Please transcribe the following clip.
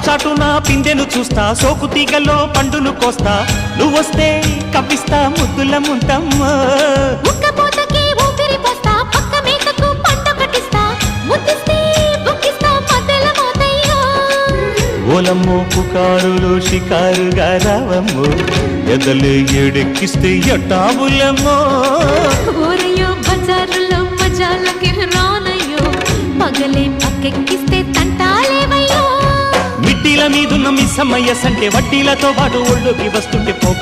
చాటున పిందెను చూస్తా, సోకు తీగల్లో పండును కోస్తా, నువ్వొస్తే కప్పిస్తా ముద్దుల ముంతమ్మ. ఉక్కపోతకి ఊపిరి పోస్తా, పక్క మేకకు పంట కట్టిస్తా, ముద్దిస్తే బుక్కిస్తా మధ్యల మోతయ్యో. ఓలమ్మో పుకారులో షికారుగా రావమ్మో, ఎదలు ఎడెక్కిస్తే ఎట్టాబులమ్మో. ఊరయ్యో బజారులో మజాలకి రానయ్యో, పగలే పక్కెక్కిస్తే తంటాలేవయ్యో. మిట్టిల మీదున్న మిస్సమ్మయ్య సంటే వడ్డీలతో పాటు ఒళ్ళోకి వస్తుంటే పొగ